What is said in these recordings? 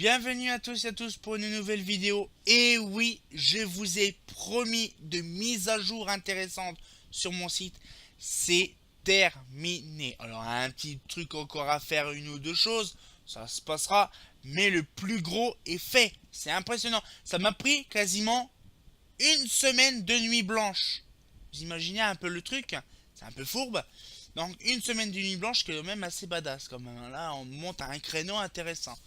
Bienvenue à tous et à tous pour une nouvelle vidéo. Et oui, je vous ai promis de mise à jour intéressante sur mon site. C'est terminé. Alors, un petit truc encore à faire, une ou deux choses, ça se passera. Mais le plus gros est fait. C'est impressionnant. Ça m'a pris quasiment une semaine de nuit blanche. Vous imaginez un peu le truc? C'est un peu fourbe. Donc, une semaine de nuit blanche qui est quand même assez badass. Quand même. Là, on monte à un créneau intéressant.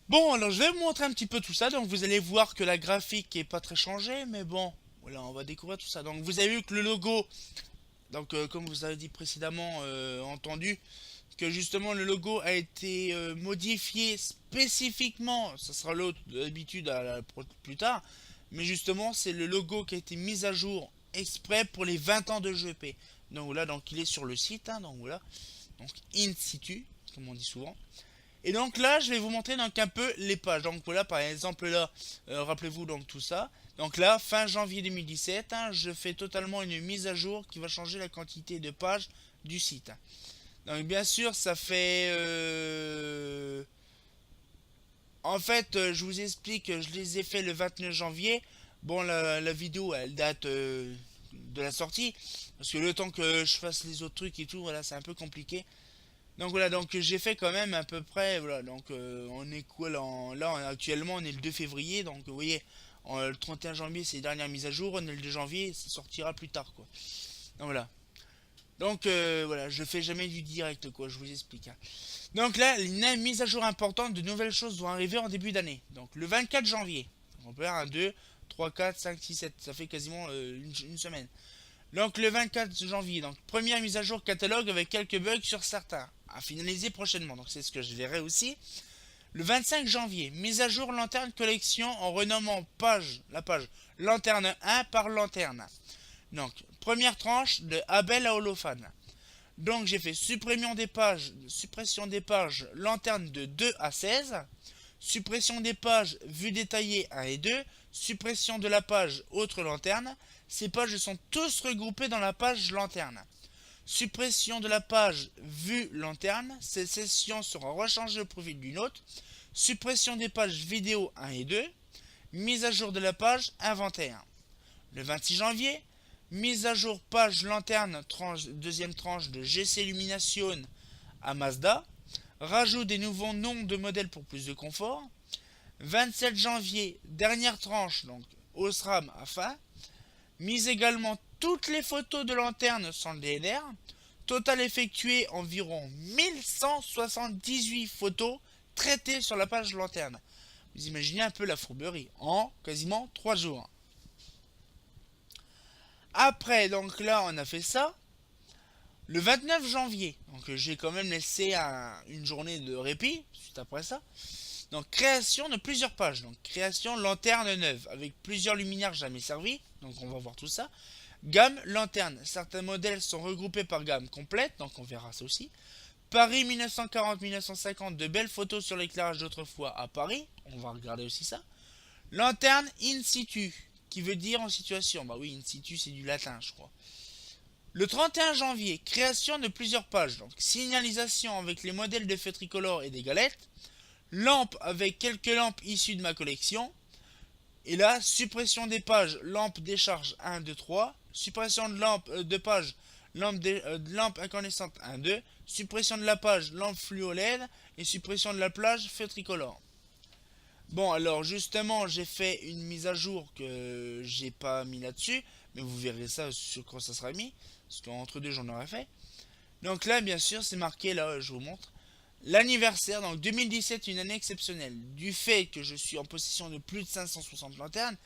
Bon, alors je vais vous montrer un petit peu tout ça. Donc vous allez voir que la graphique est pas très changée, mais bon, voilà, on va découvrir tout ça. Donc vous avez vu que le logo, donc comme vous avez dit précédemment, entendu, que justement le logo a été modifié spécifiquement. Ça sera l'autre d'habitude plus tard, mais justement c'est le logo qui a été mis à jour exprès pour les 20 ans de GP. Donc voilà, donc il est sur le site, hein, donc voilà, donc in situ, comme on dit souvent. Et donc là, je vais vous montrer donc un peu les pages. Donc voilà, par exemple là, rappelez-vous donc tout ça. Donc là, fin janvier 2017, hein, je fais totalement une mise à jour qui va changer la quantité de pages du site. Donc bien sûr, ça fait... En fait, je vous explique, je les ai fait le 29 janvier. Bon, la vidéo, elle date de la sortie. Parce que le temps que je fasse les autres trucs et tout, voilà, c'est un peu compliqué. Donc voilà, donc j'ai fait quand même à peu près, voilà, donc on est quoi là, actuellement on est le 2 février, donc vous voyez, le 31 janvier c'est les dernières mises à jour, on est le 2 janvier, ça sortira plus tard quoi. Donc voilà. Donc voilà, je fais jamais du direct quoi, je vous explique, hein. Donc là, une mise à jour importante, de nouvelles choses vont arriver en début d'année. Donc le 24 janvier, on peut faire un 2, 3, 4, 5, 6, 7, ça fait quasiment une semaine. Donc le 24 janvier, donc première mise à jour catalogue avec quelques bugs sur certains, à finaliser prochainement, donc c'est ce que je verrai aussi. Le 25 janvier, mise à jour lanterne collection en renommant la page lanterne 1 par lanterne. Donc première tranche de Abel à Holophane. Donc j'ai fait suppression des pages lanterne de 2 à 16, suppression des pages vue détaillée 1 et 2, suppression de la page autre lanterne. Ces pages sont tous regroupées dans la page lanterne. Suppression de la page vue lanterne. Ces sessions seront rechangées au profil d'une autre. Suppression des pages vidéo 1 et 2. Mise à jour de la page inventaire. Le 26 janvier, mise à jour page lanterne deuxième tranche de GC Illumination à Mazda. Rajout des nouveaux noms de modèles pour plus de confort. 27 janvier, dernière tranche, donc Osram à fin. Mise également toutes les photos de lanterne sans le DNR. Total effectué environ 1178 photos traitées sur la page lanterne. Vous imaginez un peu la fourberie en quasiment 3 jours. Après, donc là, on a fait ça. Le 29 janvier, donc j'ai quand même laissé une journée de répit, suite après ça. Donc création de plusieurs pages. Donc création lanterne neuve avec plusieurs luminaires jamais servis. Donc on va voir tout ça. Gamme lanterne. Certains modèles sont regroupés par gamme complète. Donc on verra ça aussi. Paris 1940-1950. De belles photos sur l'éclairage d'autrefois à Paris. On va regarder aussi ça. Lanterne in situ. Qui veut dire en situation. Bah oui, in situ c'est du latin je crois. Le 31 janvier, création de plusieurs pages. Donc signalisation avec les modèles de feux tricolores et des galettes. Lampe avec quelques lampes issues de ma collection. Et là, suppression des pages, lampe décharge 1, 2, 3. Suppression de lampe de page, lampe incandescente 1, 2. Suppression de la page, lampe fluo LED. Et suppression de la plage, feu tricolore. Bon, alors justement, j'ai fait une mise à jour que j'ai pas mis là-dessus. Mais vous verrez ça sur quand ça sera mis. Parce qu'entre deux, j'en aurais fait. Donc là, bien sûr, c'est marqué, là, je vous montre. L'anniversaire, donc 2017, une année exceptionnelle. Du fait que je suis en possession de plus de 560 lanternes,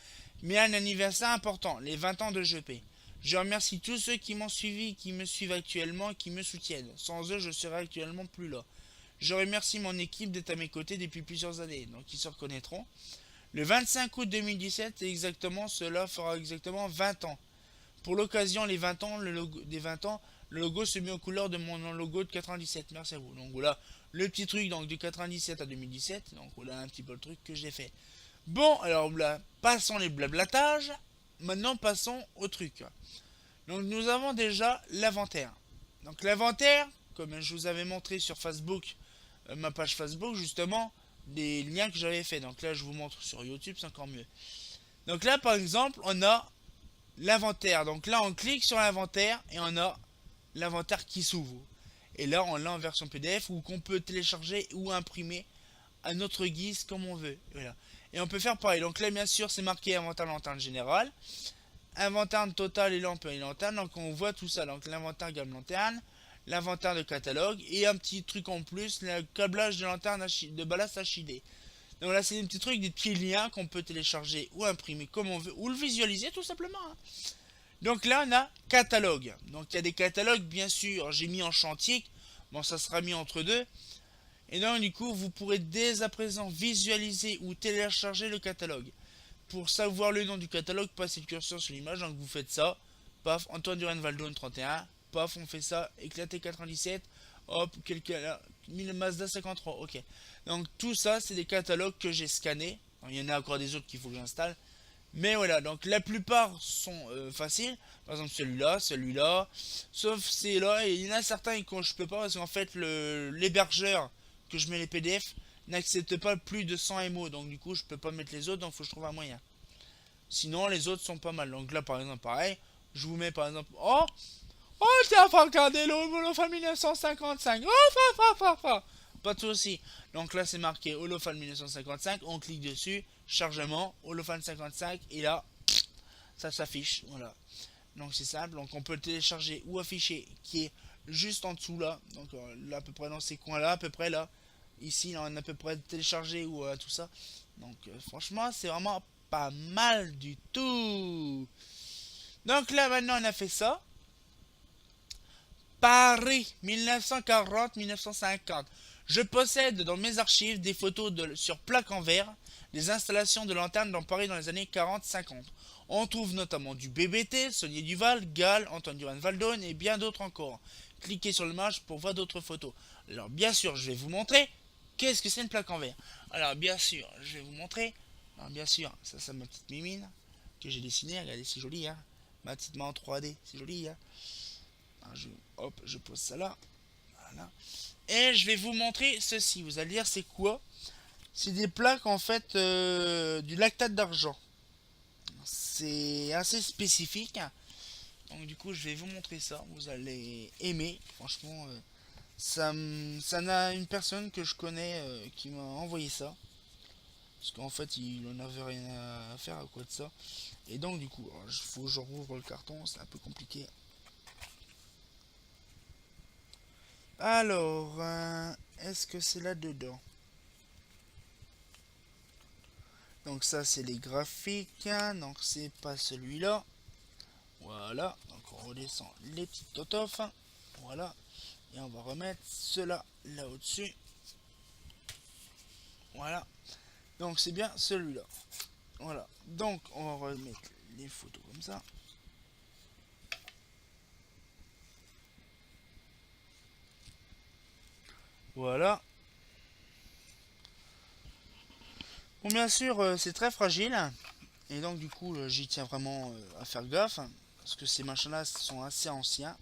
mais un anniversaire important, les 20 ans de GP. Je remercie tous ceux qui m'ont suivi, qui me suivent actuellement, qui me soutiennent. Sans eux, je serais actuellement plus là. Je remercie mon équipe d'être à mes côtés depuis plusieurs années, donc ils se reconnaîtront. Le 25 août 2017, exactement, cela fera exactement 20 ans. Pour l'occasion, les 20 ans, des 20 ans, le logo se met aux couleurs de mon logo de 97. Merci à vous. Donc voilà, le petit truc donc de 97 à 2017. Donc voilà un petit peu le truc que j'ai fait. Bon, alors là, passons les blablatages. Maintenant, passons au truc. Donc nous avons déjà l'inventaire. Donc l'inventaire, comme je vous avais montré sur Facebook, ma page Facebook justement, des liens que j'avais fait. Donc là, je vous montre sur YouTube, c'est encore mieux. Donc là, par exemple, on a l'inventaire. Donc là, on clique sur l'inventaire et on a l'inventaire qui s'ouvre. Et là, on l'a en version PDF ou qu'on peut télécharger ou imprimer à notre guise comme on veut. Voilà. Et on peut faire pareil. Donc là, bien sûr, c'est marqué inventaire lanterne générale, inventaire total et lampe et lanterne. Donc on voit tout ça. Donc l'inventaire gamme lanterne, l'inventaire de catalogue et un petit truc en plus, le câblage de lanterne de ballast HID. Donc là, c'est des petits trucs, des petits liens qu'on peut télécharger ou imprimer comme on veut, ou le visualiser tout simplement. Hein. Donc là, on a catalogue. Donc il y a des catalogues, bien sûr, j'ai mis en chantier. Bon, ça sera mis entre deux. Et donc, du coup, vous pourrez dès à présent visualiser ou télécharger le catalogue. Pour savoir le nom du catalogue, passez le curseur sur l'image. Donc vous faites ça. Paf, Antoine Duran Valdone 31. Paf, on fait ça. Éclaté 97. Hop, Mazda 53. Ok. Donc tout ça, c'est des catalogues que j'ai scannés. Il y en a encore des autres qu'il faut que j'installe. Mais voilà, donc la plupart sont faciles. Par exemple celui-là, celui-là. Sauf c'est là, et il y en a certains que je peux pas parce qu'en fait l'hébergeur que je mets les PDF n'accepte pas plus de 100 MO. Donc du coup je peux pas mettre les autres, donc faut que je trouve un moyen. Sinon les autres sont pas mal. Donc là par exemple pareil, je vous mets par exemple. Oh, oh tiens, faut regarder l'Holophane 1955. Oh, pas de soucis. Donc là c'est marqué Holophane 1955, on clique dessus, chargement, Holophane 55, et là ça s'affiche. Voilà. Donc c'est simple, donc on peut le télécharger ou afficher qui est juste en dessous là. Donc là à peu près dans ces coins là, à peu près là. Ici là, on a à peu près téléchargé ou tout ça. Donc franchement c'est vraiment pas mal du tout. Donc là maintenant on a fait ça. Paris 1940-1950. Je possède dans mes archives des photos sur plaque en verre des installations de lanternes dans Paris dans les années 40-50. On trouve notamment du BBT, Saunier Duval, Gall, Antoine Duran Valdone et bien d'autres encore. Cliquez sur l'image pour voir d'autres photos. Alors bien sûr, je vais vous montrer qu'est-ce que c'est une plaque en verre. Alors bien sûr, je vais vous montrer. Alors bien sûr, ça c'est ma petite mimine que j'ai dessinée. Regardez, c'est joli, hein. Ma petite main en 3D, c'est joli, hein. Hop, je pose ça là. Voilà. Et je vais vous montrer ceci. Vous allez dire c'est quoi? C'est des plaques en fait du lactate d'argent. C'est assez spécifique. Donc du coup je vais vous montrer ça. Vous allez aimer. Franchement, ça n'a une personne que je connais qui m'a envoyé ça. Parce qu'en fait il en avait rien à faire à quoi de ça. Et donc du coup, il faut que je rouvre le carton. C'est un peu compliqué. Alors, est-ce que c'est là-dedans? Donc ça, c'est les graphiques. Donc c'est pas celui-là. Voilà. Donc on redescend les petites totofs. Voilà. Et on va remettre cela là au-dessus. Voilà. Donc c'est bien celui-là. Voilà. Donc on va remettre les photos comme ça. Voilà. Bon, bien sûr, c'est très fragile. Et donc, du coup, j'y tiens vraiment à faire gaffe. Parce que ces machins-là sont assez anciens.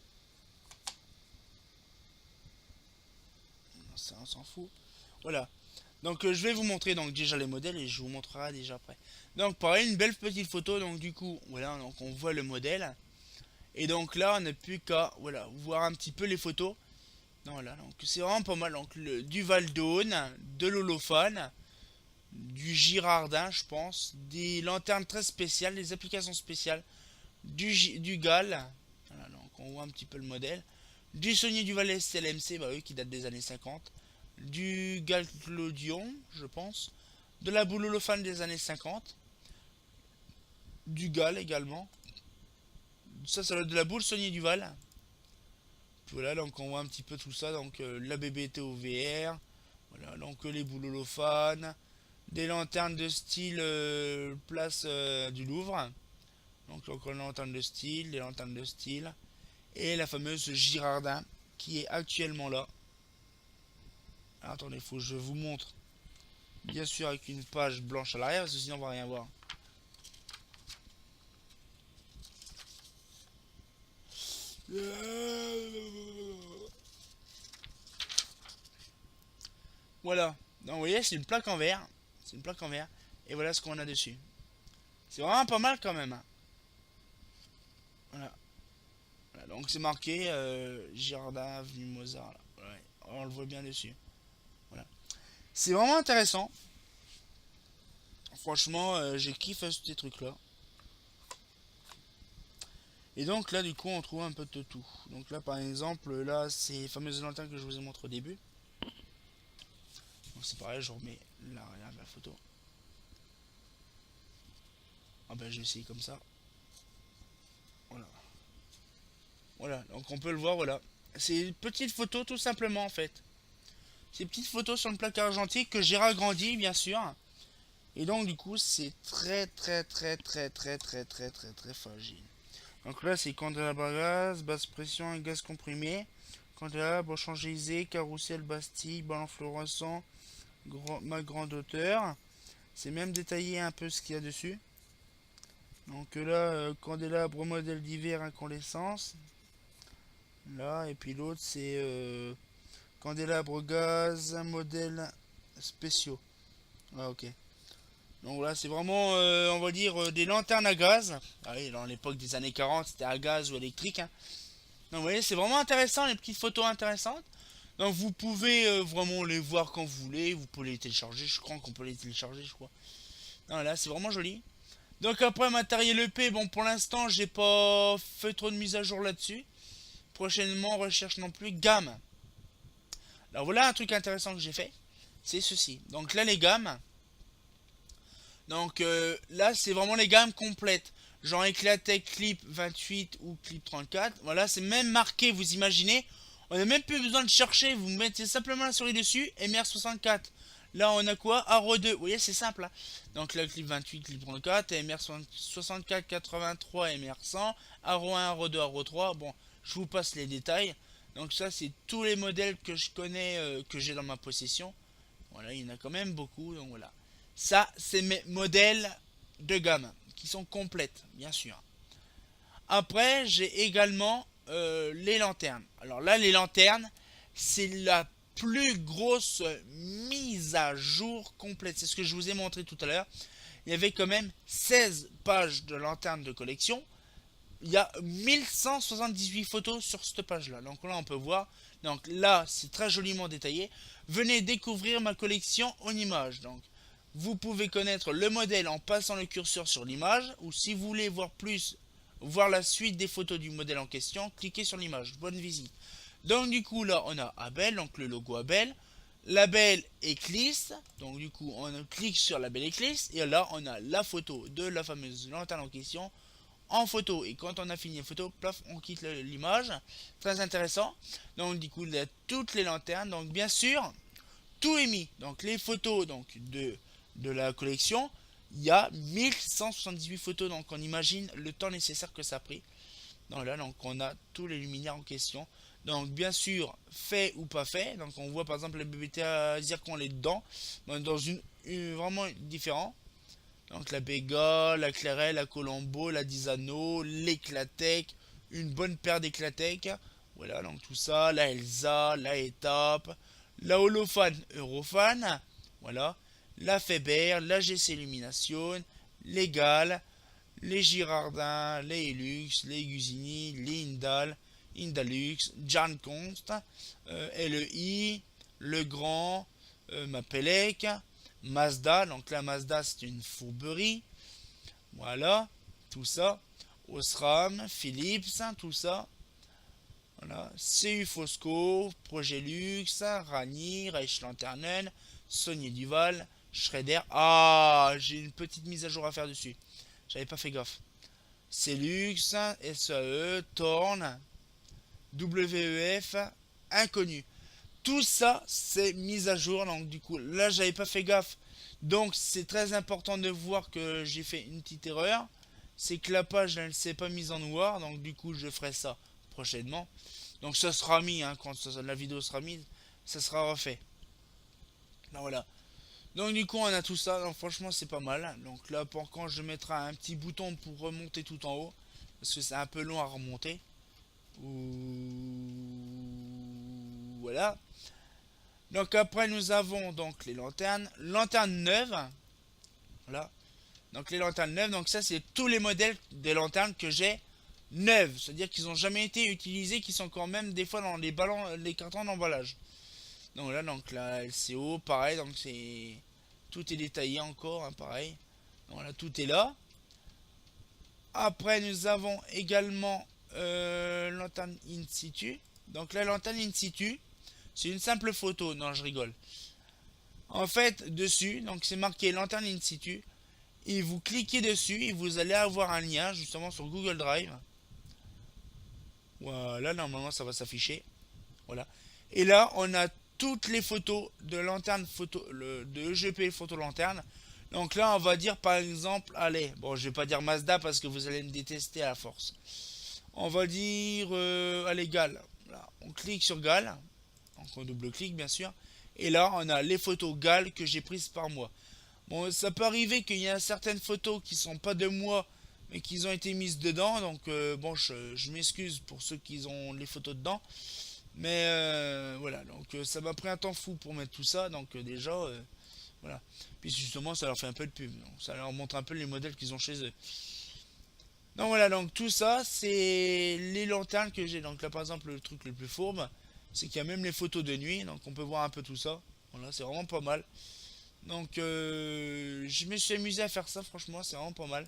Ça, on s'en fout. Voilà. Donc, je vais vous montrer donc déjà les modèles et je vous montrerai déjà après. Donc, pareil, une belle petite photo. Donc, du coup, voilà, donc on voit le modèle. Et donc là, on n'a plus qu'à voilà, voir un petit peu les photos. Donc, voilà, donc c'est vraiment pas mal. Donc, du Valdone, de l'Holophane, du Girardin, je pense, des lanternes très spéciales, des applications spéciales, du Gall, voilà, donc on voit un petit peu le modèle, du Saunier du Valais SLMC, bah oui, qui date des années 50, du Galclodion, je pense, de la boule holophane des années 50, du Gall également, ça doit être de la boule Saunier du Val. Voilà, donc on voit un petit peu tout ça, donc la BBT au VR, voilà, donc les boules holophanes, des lanternes de style place du Louvre. Donc encore une lanterne de style, des lanternes de style. Et la fameuse Girardin qui est actuellement là. Alors, attendez, il faut que je vous montre. Bien sûr avec une page blanche à l'arrière, parce que sinon on va rien voir. Voilà. Donc vous voyez, c'est une plaque en verre. C'est une plaque en verre. Et voilà ce qu'on a dessus. C'est vraiment pas mal quand même, hein. Voilà. Voilà, donc c'est marqué Girardin Avenue Mozart. Là. Ouais, on le voit bien dessus. Voilà. C'est vraiment intéressant. Franchement, j'ai kiffé ces trucs-là. Et donc là, du coup, on trouve un peu de tout. Donc là, par exemple, là, c'est les fameuses lanternes que je vous ai montré au début. Donc c'est pareil, je remets là, regarde la photo. Ah ben, je vais essayer comme ça. Voilà. Voilà, donc on peut le voir, voilà. C'est une petite photo tout simplement en fait. C'est une petite photo sur le placard argentique que j'ai ragrandi bien sûr. Et donc du coup c'est très fragile. Donc là c'est candélabre à gaz, basse pression et gaz comprimé. Candélabre changéisé, carrousel Bastille, ballon fluorescent, ma grande hauteur. C'est même détaillé un peu ce qu'il y a dessus. Donc là, candélabre modèle d'hiver incandescence. Là, et puis l'autre c'est candélabre gaz, modèle spéciaux. Ah ok. Donc voilà, c'est vraiment, on va dire, des lanternes à gaz. Ah oui, dans l'époque des années 40, c'était à gaz ou électrique, hein. Donc vous voyez, c'est vraiment intéressant, les petites photos intéressantes. Donc vous pouvez vraiment les voir quand vous voulez. Vous pouvez les télécharger, je crois qu'on peut les télécharger, je crois. Non, là, c'est vraiment joli. Donc après, matériel EP, bon, pour l'instant, j'ai pas fait trop de mise à jour là-dessus. Prochainement, recherche non plus. Gamme. Alors voilà un truc intéressant que j'ai fait. C'est ceci. Donc là, les gammes. Donc là, c'est vraiment les gammes complètes. Genre Eclatec Clip 28 ou Clip 34. Voilà, c'est même marqué, vous imaginez. On n'a même plus besoin de chercher. Vous mettez simplement la souris dessus. MR64. Là, on a quoi? Aro 2. Vous voyez, c'est simple, hein. Donc là, Clip 28, Clip 34. MR64, 83, MR100. Aro 1, Aro 2, Aro 3. Bon, je vous passe les détails. Donc ça, c'est tous les modèles que je connais, que j'ai dans ma possession. Voilà, il y en a quand même beaucoup. Donc voilà. Ça, c'est mes modèles de gamme qui sont complètes, bien sûr. Après, j'ai également les lanternes. Alors là, les lanternes, c'est la plus grosse mise à jour complète. C'est ce que je vous ai montré tout à l'heure. Il y avait quand même 16 pages de lanternes de collection. Il y a 1178 photos sur cette page-là. Donc là, on peut voir. Donc là, c'est très joliment détaillé. Venez découvrir ma collection en images. Donc, vous pouvez connaître le modèle en passant le curseur sur l'image. Ou si vous voulez voir plus, voir la suite des photos du modèle en question, cliquez sur l'image. Bonne visite. Donc du coup, là, on a Abel, donc le logo Abel. Label Eclipse. Donc du coup, on clique sur Label Eclipse. Et là, on a la photo de la fameuse lanterne en question en photo. Et quand on a fini la photo, plaf, on quitte l'image. Très intéressant. Donc du coup, il y a toutes les lanternes. Donc bien sûr, tout est mis. Donc les photos donc, de la collection, il y a 1178 photos. Donc on imagine le temps nécessaire que ça a pris. Donc là, donc on a tous les luminaires en question. Donc bien sûr, fait ou pas fait. Donc on voit par exemple les BBTA zircon les dedans. Dans une vraiment différent. Donc la Béga, la Clairel, la Colombo, la Disano, l'Eclatec, une bonne paire d'Eclatec. Voilà, donc tout ça, la Elsa, la Étape, la Holofan Eurofan, voilà, la Feber, la GC Illumination, les Gales, les Girardin, les Hilux, les Gusini, les Indal, Indalux, Jan Const, LEI, Le Grand, Mapelec, Mazda, donc la Mazda c'est une fourberie, voilà, tout ça, Osram, Philips, tout ça, voilà, CU Fosco, Projet Lux, Rani, Reich Lanternen, Sony Duval, Schrader, ah, j'ai une petite mise à jour à faire dessus, j'avais pas fait gaffe, Celux, SAE, Torn, WEF, Inconnu. Tout ça, c'est mise à jour. Donc, du coup, là, j'avais pas fait gaffe. Donc, c'est très important de voir que j'ai fait une petite erreur. C'est que la page, elle ne s'est pas mise en noir. Donc, du coup, je ferai ça prochainement. Donc, ça sera mis, hein, quand la vidéo sera mise, ça sera refait. Donc, voilà. Donc, du coup, on a tout ça. Donc, franchement, c'est pas mal. Donc, là, pour quand je mettrai un petit bouton pour remonter tout en haut. Parce que c'est un peu long à remonter. Ouh, voilà. Donc après nous avons donc les lanternes, lanternes neuves, voilà. Donc les lanternes neuves, donc ça c'est tous les modèles des lanternes que j'ai neuves, c'est-à-dire qu'ils n'ont jamais été utilisés, qui sont quand même des fois dans les ballons, les cartons d'emballage. Donc là, donc la LCO, pareil, donc c'est tout est détaillé encore, hein, pareil. Donc là, tout est là. Après, nous avons également lanterne in situ. Donc la lanterne in situ, c'est une simple photo. Non, je rigole. En fait, dessus, donc c'est marqué lanterne in situ. Et vous cliquez dessus et vous allez avoir un lien justement sur Google Drive. Voilà, normalement ça va s'afficher. Voilà. Et là, on a toutes les photos de lanterne photo, de EGP photo lanterne. Donc là, on va dire par exemple, allez, bon, je vais pas dire Mazda parce que vous allez me détester à la force. On va dire, allez, Gal. Là, on clique sur Gal. Donc on double-clique bien sûr. Et là, on a les photos Gal que j'ai prises par mois. Bon, ça peut arriver qu'il y a certaines photos qui sont pas de moi, mais qui ont été mises dedans. Donc, bon, je m'excuse pour ceux qui ont les photos dedans. Mais voilà, donc ça m'a pris un temps fou pour mettre tout ça. Donc, déjà, voilà. Puis justement, ça leur fait un peu de pub. Donc, ça leur montre un peu les modèles qu'ils ont chez eux. Donc, voilà, donc tout ça, c'est les lanternes que j'ai. Donc, là, par exemple, le truc le plus fourbe, c'est qu'il y a même les photos de nuit. Donc, on peut voir un peu tout ça. Voilà, c'est vraiment pas mal. Donc je me suis amusé à faire ça, franchement, c'est vraiment pas mal.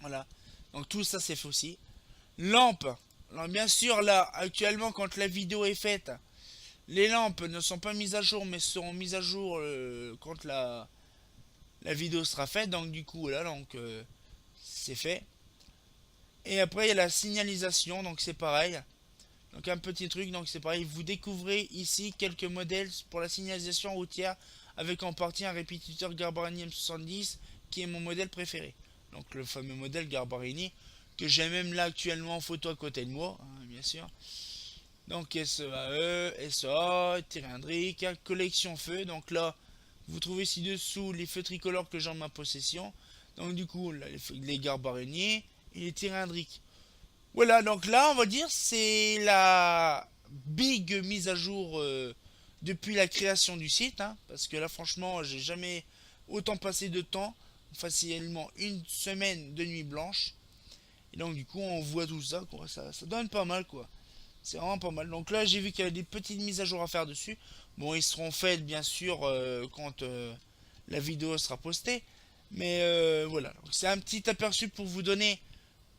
Voilà. Donc tout ça c'est fait aussi. Lampes. Alors bien sûr là, actuellement quand la vidéo est faite, les lampes ne sont pas mises à jour mais seront mises à jour quand la vidéo sera faite. Donc du coup là, donc c'est fait. Et après il y a la signalisation, donc c'est pareil. Donc un petit truc, donc c'est pareil, vous découvrez ici quelques modèles pour la signalisation routière avec en partie un répétiteur Garbarini M70 qui est mon modèle préféré. Donc le fameux modèle Garbarini que j'ai même là actuellement en photo à côté de moi, hein, bien sûr. Donc SEAE, SEA, cylindrique, collection feu. Donc là, vous trouvez ci-dessous les feux tricolores que j'ai en ma possession. Donc du coup, là, les Garbarini et les cylindriques. Voilà, donc là, on va dire, c'est la big mise à jour depuis la création du site, hein, parce que là, franchement, j'ai jamais autant passé de temps, facilement une semaine de nuit blanche. Et donc, du coup, on voit tout ça, quoi. Ça donne pas mal, quoi. C'est vraiment pas mal. Donc là, j'ai vu qu'il y avait des petites mises à jour à faire dessus. Bon, ils seront faites, bien sûr, quand la vidéo sera postée. Mais voilà, c'est un petit aperçu pour vous donner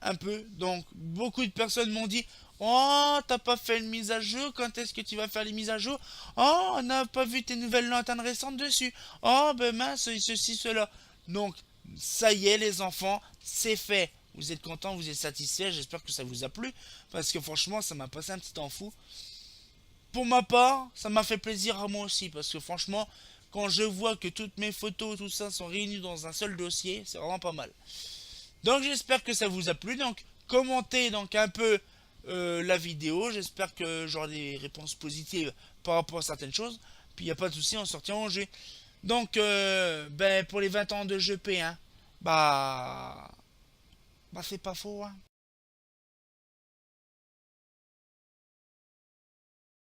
un peu. Donc, beaucoup de personnes m'ont dit: Oh, t'as pas fait une mise à jour, quand est-ce que tu vas faire les mises à jour? Oh, on n'a pas vu tes nouvelles lanternes récentes dessus. Oh, ben mince, ceci, cela. Donc, ça y est, les enfants, c'est fait. Vous êtes contents, vous êtes satisfaits, j'espère que ça vous a plu. Parce que franchement, ça m'a passé un petit temps fou. Pour ma part, ça m'a fait plaisir à moi aussi. Parce que franchement, quand je vois que toutes mes photos, tout ça sont réunies dans un seul dossier, c'est vraiment pas mal. Donc j'espère que ça vous a plu. Donc commentez donc un peu la vidéo. J'espère que j'aurai des réponses positives par rapport à certaines choses. Puis il n'y a pas de souci, on sortira en jeu. Donc ben, pour les 20 ans de GP, hein, bah c'est pas faux. Hein.